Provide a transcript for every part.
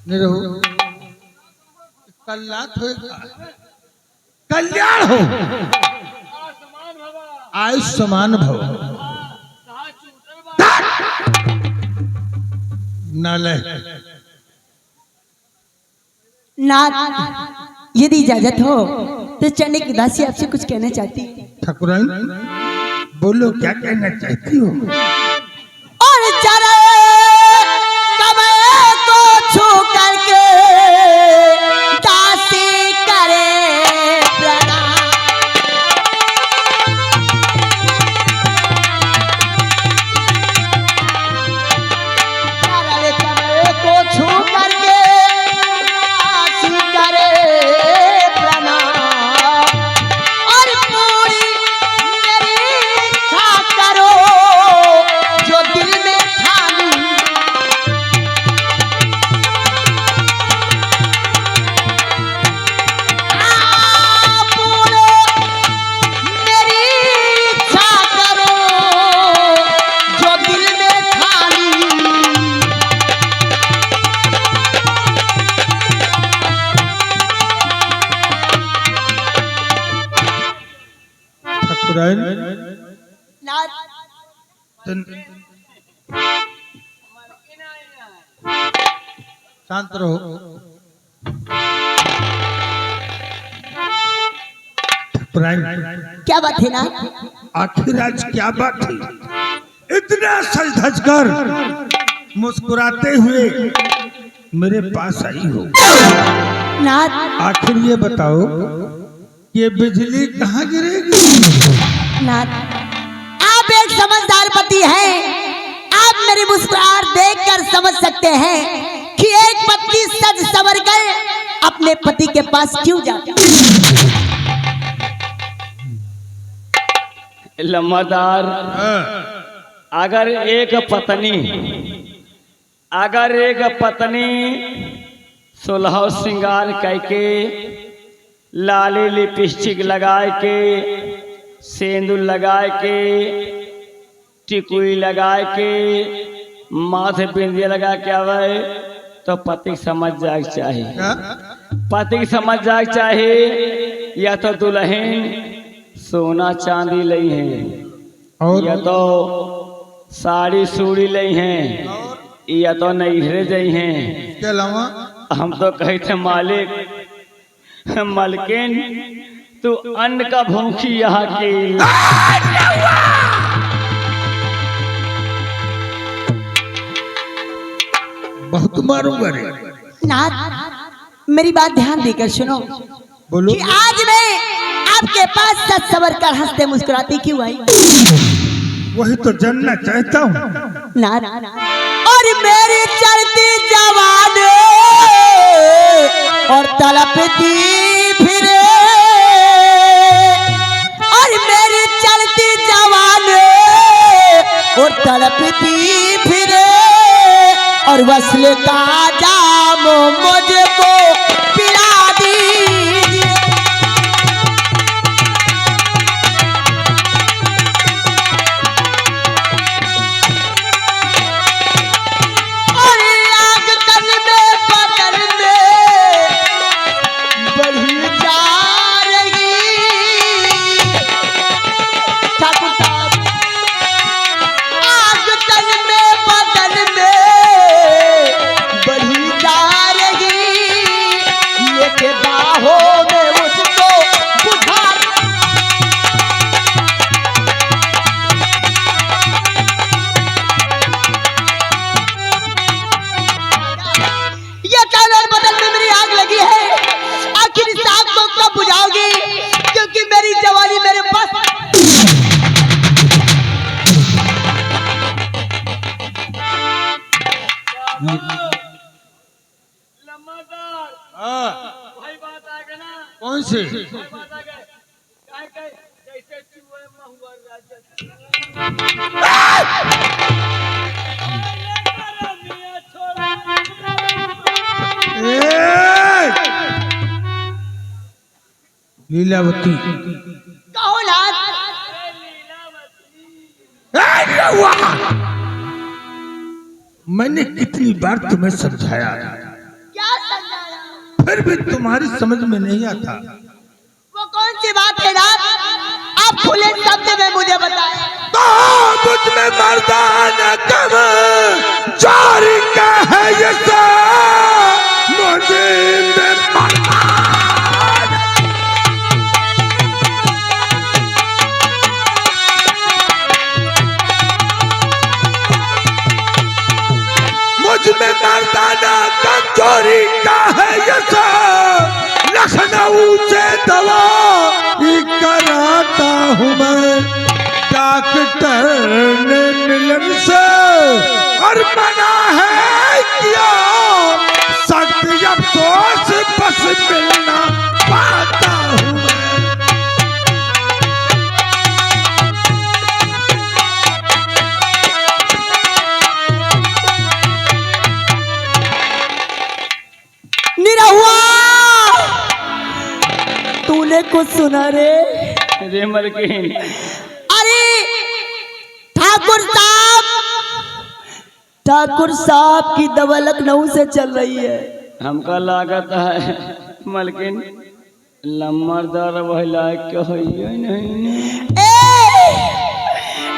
निरहु कल्याण हो, कल्याण हो, आयुष्मान भव। नालय नाथ, यदि इजाजत हो तो चंडी की दासी आपसे कुछ कहना चाहती। ठाकुराइन बोलो, क्या कहना चाहती हो? और चरे कमरे को छू करके दासी करे प्रणाम। चरे कमरे को छू करके दासी करे प्रणाम। और पूरी मेरी इच्छा करो जो दिल में ठानी। पूरे मेरी इच्छा करो जो दिल में ठानी। ठाकुराइन नाथ, शांत रहो। ठाकुराइन क्या बात है नाथ? आखिर आज क्या बात थी? इतना सज धज कर मुस्कुराते हुए मेरे पास आई हो। नाथ, आखिर ये बताओ, ये बिजली कहाँ गिरेगी? नाथ, आप एक समझदार पति हैं। आप मेरी मुस्कुराहट देखकर समझ सकते हैं कि एक पत्नी सज संवर कर अपने पति के पास क्यों जाती है। लम्बादार, अगर एक पत्नी सुलह श्रृंगार करके लाली लिपस्टिक लगाए के, सेंदूर लगाए के, टिकुई लगाए के, माथे बिंदिया लगा के आवे तो पति समझ जाए चाहिए। पति समझ जाए चाहिए या तो दुल्हन सोना चांदी लई है, और या तो साड़ी सूड़ी लई हैं, या तो नैहरे जई हैं। इसके अलावा हम तो कहे थे मालिक, मलकिन तू अन्न का भूखी यहाँ की। बहुत मारूंगा रे। नाथ, मेरी बात ध्यान देकर सुनो बोलो। कि आज मैं आपके पास सच सवर कर हंसते मुस्कुराती क्यों आई। वही तो जानना चाहता हूँ। नाथ, और मेरी चलती जवानी और तड़पती फिरे। और मेरी चलती जवानी और तड़पती फिरे। और वस्ल का जाम मुझको पिला दीजिए। और आग तन में पकड़ में बढ़ी जा रही। ठाकुर साहब, आग तन में बदन में बढ़ी जा रही। लेके बाहों में उसको बुझा। ये कानून बदल में मेरी आग लगी है। आखिर इस आग को कब बुझाओगी? क्योंकि मेरी जवानी मेरे पास। भाई बात आ गया ना, कौन से? बात आ गए कैसे चूहे महुआ लीलावती। कहो नाथ, मैंने कितनी बार तुम्हें समझाया, फिर भी तुम्हारी समझ में नहीं आता। वो कौन सी बात है नाथ, आप खुले शब्द में मुझे बताएं। तो मुझ में मर्दाना कम जारी का है ये सब, मुझे में मर्दाना मुझ में मर्दाना कमजोरी का है ये सब, लखनऊ से दवा कराता हूँ मैं डॉक्टर ने मिलन से, और मना है किया सख्त अफसोस बस मिलना पाता हूँ मैं। निरहुआ, तूने कुछ सुना रे? रे मलकिन, अरे ठाकुर साहब की दवा लखनऊ से चल रही है। हमका लागत है मलकिन लम्बरदार वही लायक के हो नहीं।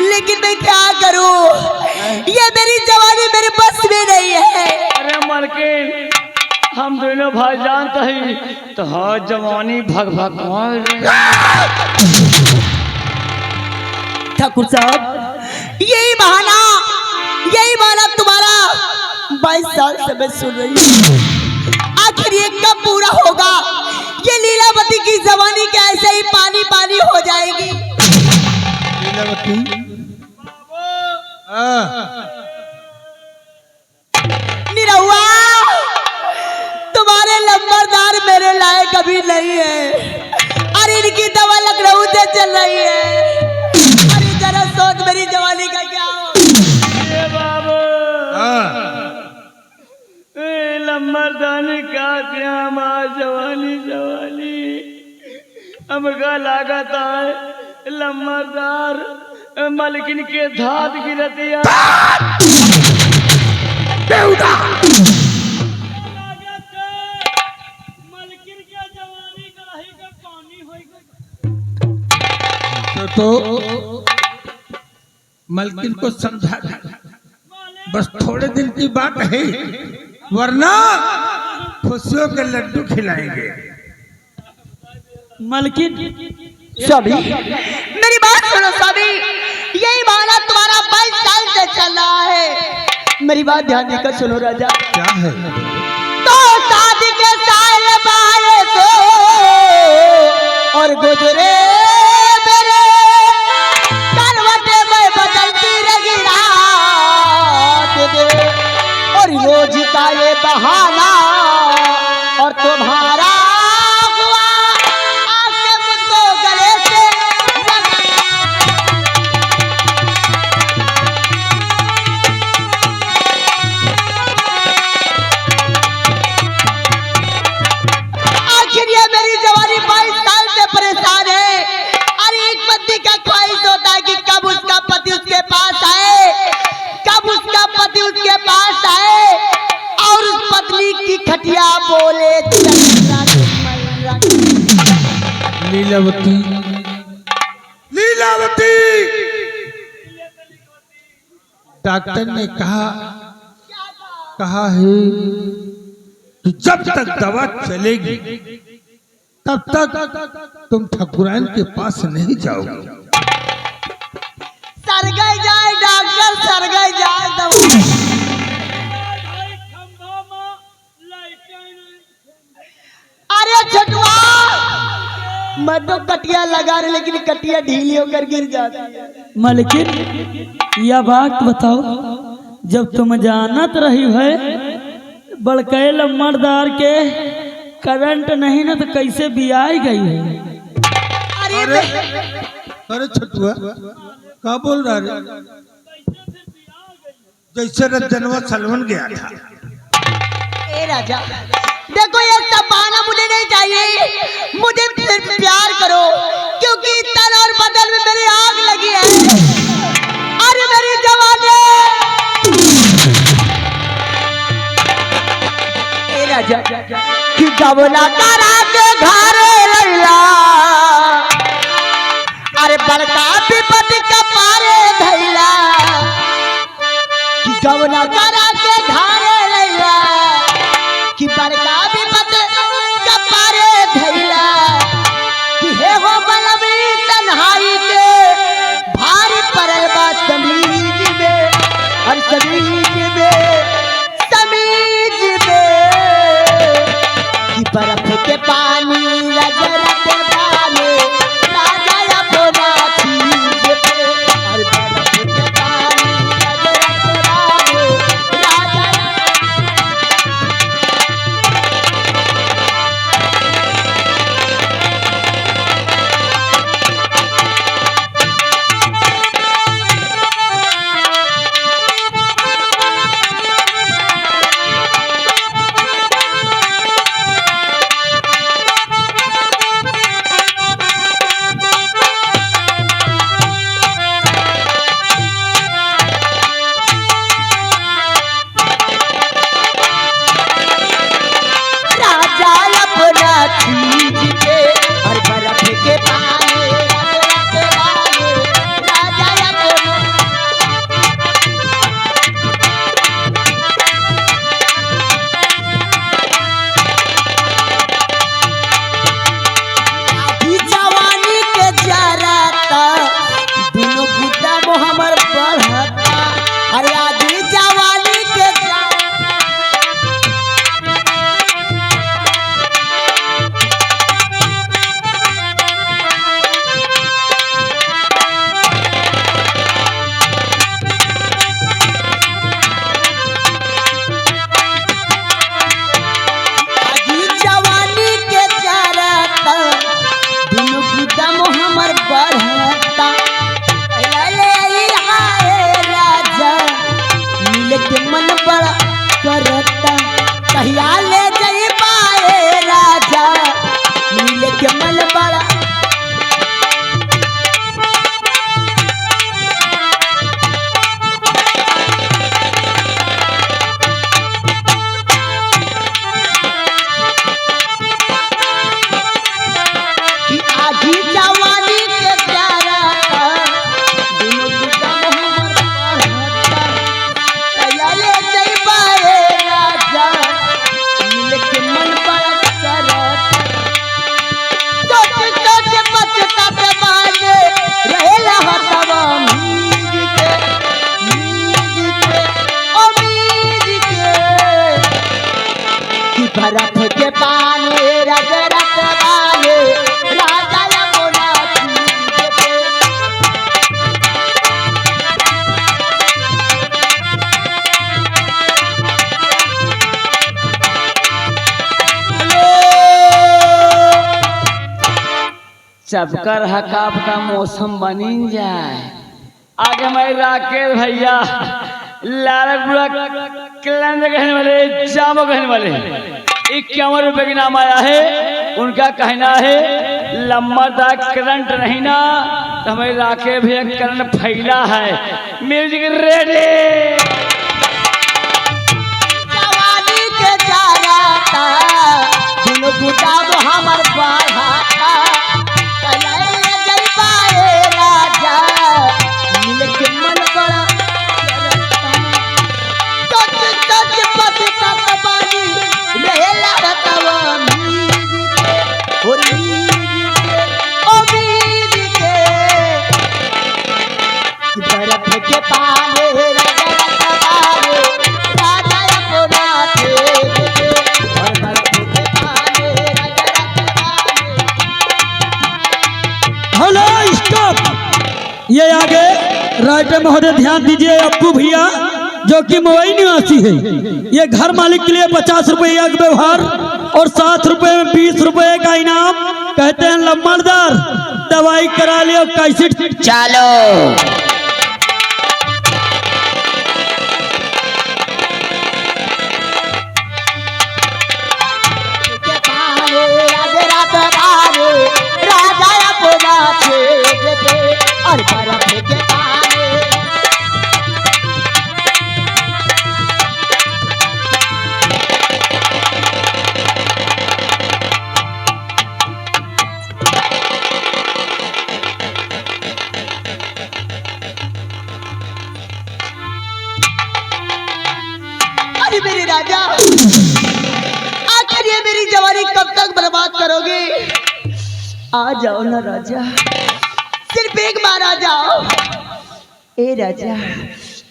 लेकिन मैं क्या करूं, ये मेरी जवानी मेरे बस में नहीं है। अरे मलकिन, हम दोनों भाई जानते हैं तो हाँ जवानी भग भग ठाकुर साहब, यही बहाना तुम्हारा 22 साल से मैं सुन रही हूँ। आखिर ये कब पूरा होगा? ये लीलावती की जवानी क्या ऐसे ही पानी पानी हो जाएगी? लीलावती, निरहुआ, तुम्हारे लंबरदार मेरे लायक अभी नहीं है। अरे इनकी दवा लखनऊ से चल रही है। अरे जरा सोच मेरी जवानी का क्या हो। बाबू लम्बरदानी का क्या माँ जवानी हमका लागत है लम्बरदार मलकिन के धात गिरतिया। तो मलकिन को समझा, बस थोड़े दिन की बात है, वरना खुशियों के लड्डू खिलाएंगे। मलकिन, सभी मेरी बात सुनो सभी, यही बहाना तुम्हारा 22 साल से चल रहा है। मेरी बात ध्यान देकर सुनो राजा। क्या है? तो शादी के साल बारे तो और गुजरे मेरे करवटे में बदलती रही रात दे, और रोज का ये बहाना और तुम्हारा हुआ आके मुझको गले से आखिर ये मेरी जवानी 22 साल से परेशान है। अरे एक पति का ख्वाहिश होता है कि कब उसका पति उसके पास आए, कब उसका पति उसके पास आए और उस पत्नी की खटिया बोले लीलावती, लीलावती, डॉक्टर ने कहा है कि जब तक दवा चलेगी तब तक तुम ठाकुराइन के पास नहीं जाओगे। सरगाई जाए डॉक्टर, सरगाई जाए दवा। अरे छटुआ, मैं तो कटिया लगा रही लेकिन कटिया ढीली होकर गिर जाती है। मलकिन, यह बात बताओ, जब तुम जानत रही है बड़के लम्बरदार के करंट नहीं ना तो कैसे बियाई गई है? अरे अरे छटुआ, क्या बोल रहा है? जैसे रजनवा सलवन गया था। ए राजा, देखो ये सब बहाना मुझे नहीं चाहिए, मुझे सिर्फ प्यार करो, क्योंकि तन और बदन में मेरी आग लगी है। अरे मेरी जवानी, ए राजा, कि गवना करा के घरे लैला अरे बड़का विपद कपारे धैला कि गवना करा के घरे लैला कि बड़का विपद कपारे धैला कि हे हो बलवी तन्हाई के भारी परल बा समीज में और समीज में कि बर्फ के पानी रगड़त बाले राजा अपना चीज पे और बर्फ के पानी रगड़त बाले राजा चीज पे और बर्फ के पानी रगड़त बाले राजा अपना आधी जवानी के जराता दोनों बुद्धा वो हमर बढ़ता अरे आधी जवानी के हमर बढ़ता राजा मिल के मन बड़ा करता कहिया ले जाई पाए राजा मिल के मन बड़ा कि आधी जवानी के प्यारा दोनों बुद्धा हमर बढ़ता कहिया ले जाई पाए राजा मिल के मन बड़ा करता सोच सोच पछताते बाले रहेला हतवा मीज के उम्मीद के कि बर्फ के पानी रगड़त बाले राजा अपना चीज पे चपकर हकाब का मौसम बनी जाए आगे मैं राकेश भैया लालपुरा कलंद कहने वाले जामो कहने वाले 51 रुपए की नाम आया है उनका कहना है लंबा करंट नहीं ना तो हमें राकेश भैया करंट फैला है म्यूजिक रेडी जवानी के जाता दोनों बुढ़ा वो हमर बढ़ता कहिया ले जाई पाए राजा मिल के मन बड़ा करता सोच सोच पछताते बानी रहेला हतवा मीज के और उम्मीद के कि बर्फ के पानी रगड़त बाले राजा अपना तेज पे और बर्फ के पानी रगड़त बाले हेलो स्टॉप ये आगे राइटर महोदय ध्यान दीजिए अप्पू भैया जो कि मुंबई निवासी है ये घर मालिक के लिए 50 रुपये का व्यवहार और 7 रुपये में 20 रुपये का इनाम कहते हैं लम्बरदार दवाई करा लियो कैसे चलो के पानी रगड़त बाले राजा अपना तेज पे और बर्फ के पानी आखिर ये मेरी जवानी कब तक बर्बाद करोगे? आ जाओ ना राजा, सिर्फ एक बार आ जाओ। ए राजा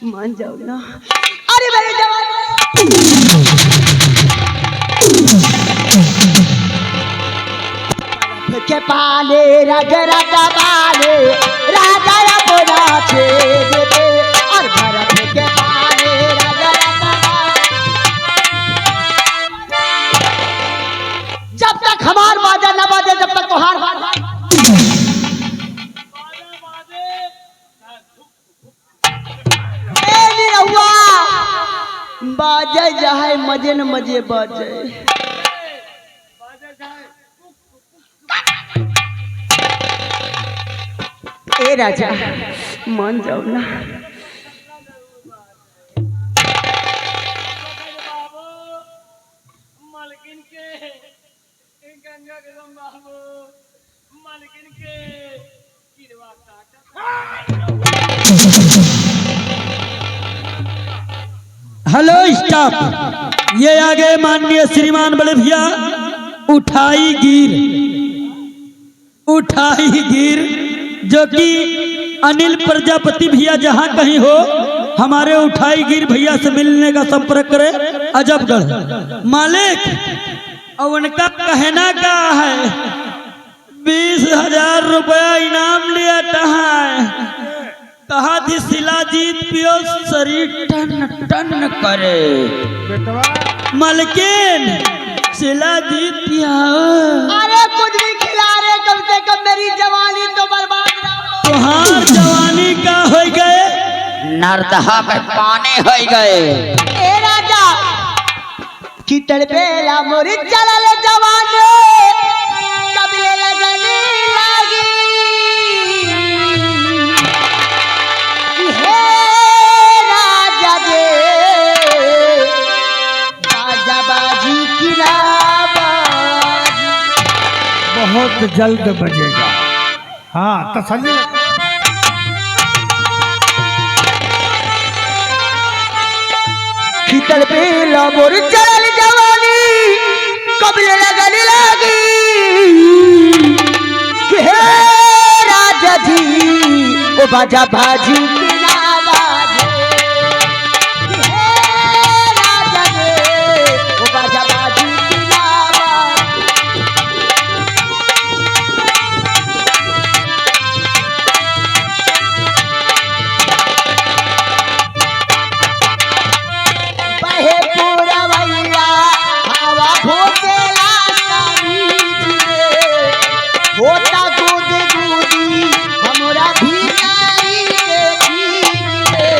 मान जाओ ना। अरे मेरी जवानी के पाले राजा पाले राजा बोला छे दे और भरत के पाले राजा जब तक हमार बाजा न बाजे जब तक तो हार बाजे जाए मजे न मजे बाजे। ए राजा मान जाओ ना। हेलो स्टाफ, ये आगे माननीय श्रीमान बड़े भैया उठाई गिर जो कि अनिल प्रजापति भैया जहां कहीं हो हमारे उठाई गिर भैया से मिलने का संपर्क करे। अजबगढ़ मालिक और उनका कहना क्या है 20,000 रुपया इनाम लिया कहा थी शिलाजीत पियो शरीर टन टन करे। मालकिन शिलाजीत पिया। अरे कुछ भी खिला रहे, कम से कम मेरी जवानी तो बर्बाद ना हो। तुहार जवानी का हो गए नरदहा में पानी हो गए। ए राजा कीटड़ बेला मोरी चलल जवानी कबले लगने लागी। हे राजा जे बाजा बाजी की ना बाजी। बहुत जल्द बजेगा। हाँ तसल्ली। कीटड़ बेला मोरी चलल जवानी कबले लगने लागी। हे राजा जी ओ बाजा बाजी की ना बाजी। हे राजा जी ओ बाजा बाजी की ना बाजी। बहे पुरवैया हवा घोटेला समीज रे। होता दूध दूधी हमरा भीतरी के चीज रे।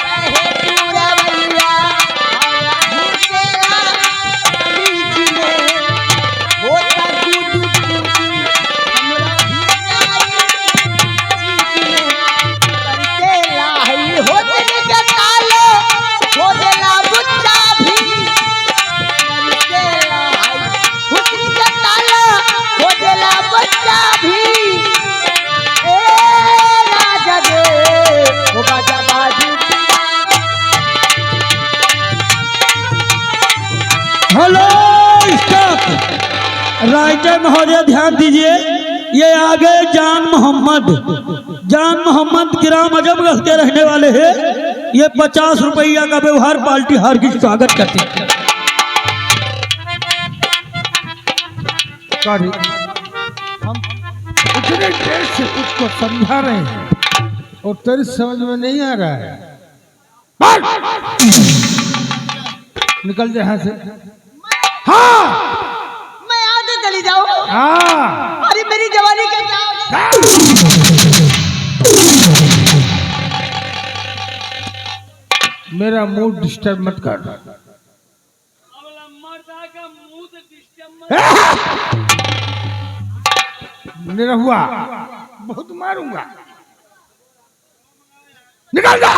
बहे पुरवैया हवा घोटेला समीज रे। होता दूध दूधी हमरा भीतरी के चीज रे। करते लाही होते के तालो होदेला बुच्चा भी। करते लाही हुस्न के तालो होदेला बुच्चा भी। ए राजा दे वो बाजा बाजी। हेलो स्टाफ, राइटर महोदय ध्यान दीजिए। ये आगे जान मोहम्मद ग्राम अजबगढ़ के रहने वाले हैं। ये 50 रुपया का व्यवहार पार्टी हार की स्वागत करते हैं। सॉरी, हम इतने देर से उसको समझा रहे हैं और तेरी समझ में नहीं आ रहा है। निकल जा यहाँ से। हाँ मैं आगे चली जाऊं। हाँ अरे मेरी जवानी का क्या होगा? मेरा मूड डिस्टर्ब मत कर। मेरा हुआ बहुत मारूंगा। निकल जा।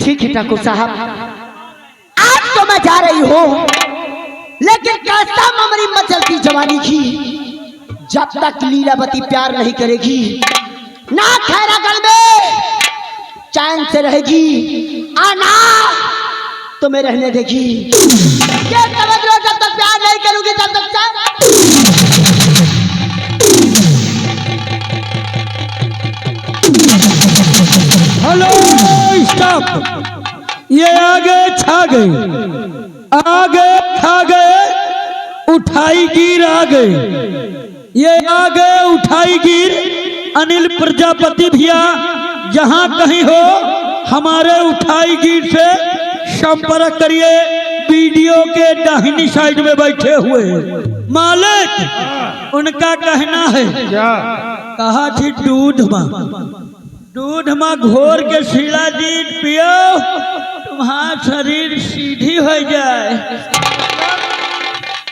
ठीक है ठाकुर साहब, आज तो मैं जा रही हूँ, लेकिन कैसा मेरी मचलती जवानी की जब तक लीलावती प्यार नहीं करेगी ना खैरागढ़ में चैन से रहेगी, आना तो मैं रहने देगी। ये समझ लो, जब तक प्यार नहीं करूंगी तब तक हेलो स्टॉप। ये आगे छा गए, आगे खा गए, उठाई गिर आ गए। ये आगे उठाई गिर अनिल प्रजापति भैया जहां कहीं हो हमारे उठाई गिर से संपर्क करिए। वीडियो के दाहिनी साइड में बैठे हुए मालिक, उनका कहना है कहा थी दूध में घोर के शिलाजीत पियो, तुम्हारा शरीर सीधी हो जाए।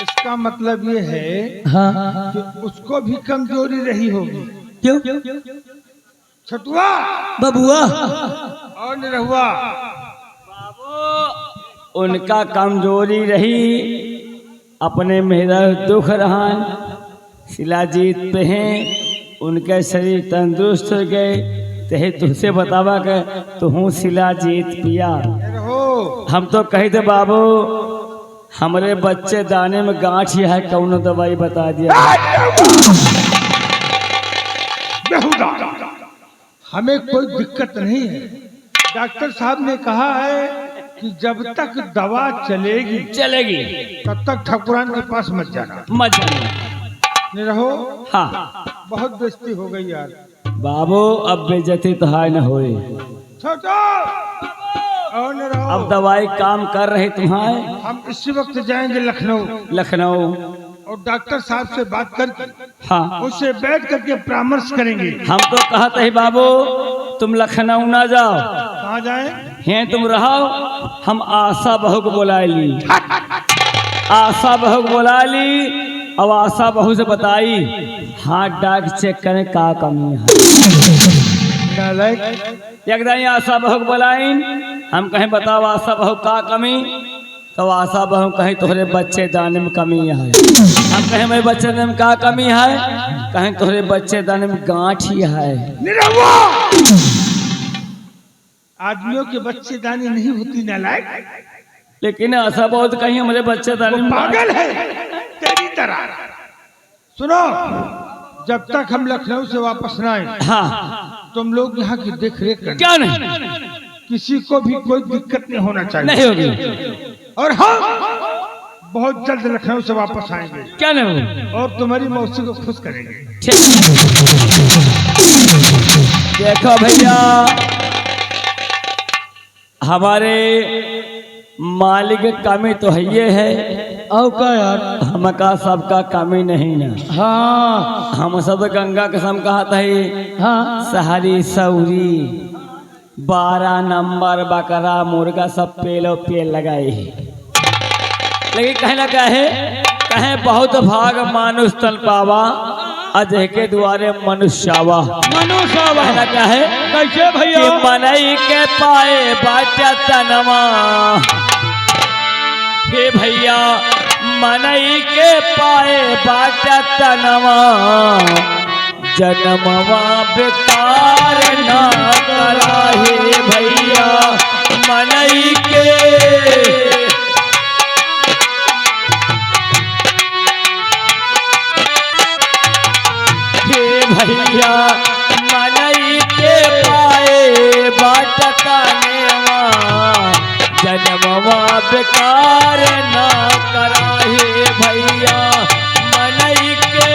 इसका मतलब ये है हाँ कि उसको भी कमजोरी रही होगी। क्यों छटुआ बबुआ और निरहुआ, उनका कमजोरी रही, अपने मेरा दुख रहा, शिलाजीत पे हैं, उनके शरीर तंदुरुस्त हो गए, ते तुझसे बतावा के तू शिलाजीत पिया। निरहो हम तो कही थे बाबू हमारे बच्चे दाने में गांठ है, कौन दवाई बता दिया। बेहुदा, हमें कोई दिक्कत नहीं है। डॉक्टर साहब ने कहा है कि जब तक दवा चलेगी तब तक ठकुरान के पास मत जाना। मत जाना। निरहो, हाँ बहुत बेइज्जती हो गई यार। बाबू अब बेइज्जती तो है न होए, छोटो और निरहो, अब दवाई काम कर रही तुम्हारे। हम इसी वक्त जाएंगे लखनऊ और डॉक्टर साहब से बात करके हाँ उससे बैठ करके परामर्श करेंगे। हम तो कहते ही बाबू तुम लखनऊ ना जाओ, कहाँ जाएं? हैं तुम रहो, हम आशा बहू को बुला ली। आशा बहू को बुला ली, अब आशा बहू से बताई हाथ डाक चेक करें का कमी है। एकदम आशा बहू को बुलाई, हम कहें बताओ आशा बहू का कमी, तो आशा बहू कहें तुम्हारे बच्चे दाने में कमी है। हम कहें मेरे बच्चे दाने में का कमी है, कहें तुम्हारे बच्चे दाने में गांठ ही है। आदमियों के बच्चे दानी नहीं होती नालायक, लेकिन ऐसा बहुत कहीं हमारे बच्चे दाने में पागल है तेरी तरह। सुनो, जब तक हम लखनऊ से वापस न आए हाँ तुम लोग यहाँ की देख रेख करना। क्या नहीं, किसी को भी कोई दिक्कत नहीं होना चाहिए। नहीं होगी, और हम बहुत जल्द लखनऊ से वापस आएंगे क्या नहीं होगी। और तुम्हारी मौसी को खुश करेंगे। देखो भैया, हमारे मालिक कमी तो है ये है, और का यार हमका सबका कमी नहीं ना। हाँ हम सब गंगा कसम कहता है, हाँ सहरी सौरी 12 नंबर बकरा मुर्गा सब पेलो पेल लगाए है। लेकिन कहीं ना कहे बहुत भाग मानुष तन पावा, अजय के द्वारे मनुष्यावा। कहना क्या है, कैसे भैया? कि मनई के पाए बाटा तनवा, हे भैया मनई के पाए बाटा तनवा, जन्मवा बेकार ना करा हे भैया मनई के। भैया मनई के पाए बाटता नेवा, जन्मवा बेकार ना करा हे भैया मनई के।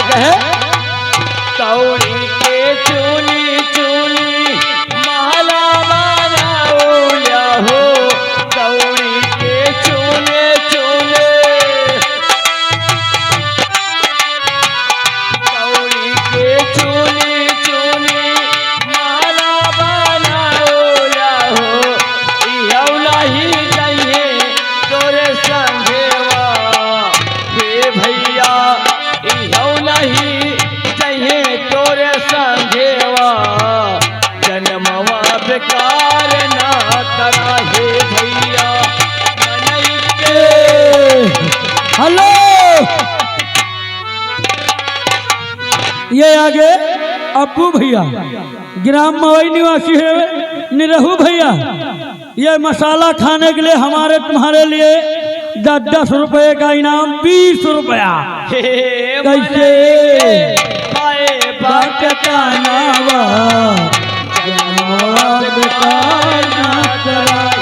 कहे कौड़ी के चूनी चूनी महला बनाऊला हो, कौड़ी के चूने चूने, कौड़ी के चूनी चूनी महला बनाऊला हो, इहौला ही जाइए तोरे संगेवा, हे भैया इहौला ही जाइए तोरे ये आगे अप्पू भैया ग्राम मवई निवासी है निरहू भैया। ये मसाला खाने के लिए हमारे तुम्हारे लिए 10-10 रुपए का इनाम 20 रुपया। कैसे बात का नावा जनवा बेकार ना कराए।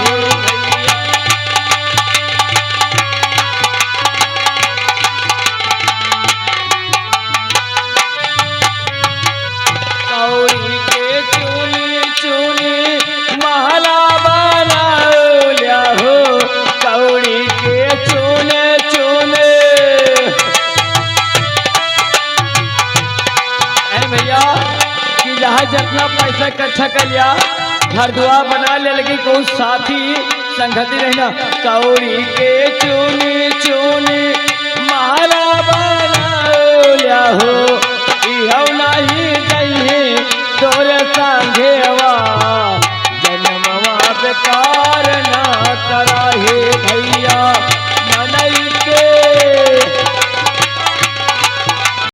कौड़ी के चुनी चुनी महला बनाया हो, कौड़ी के चुने चुने। भैया कि जहाँ जितना पैसा इकट्ठा कर लिया घर द्वार बना ले, लेकिन कोई साथी संगति रहना। कौड़ी के चुनी चुनी महला बनाया हो, इहो नहीं कहीं तोरे संघेवा जन्मवा बेकार ना कराहे भैया।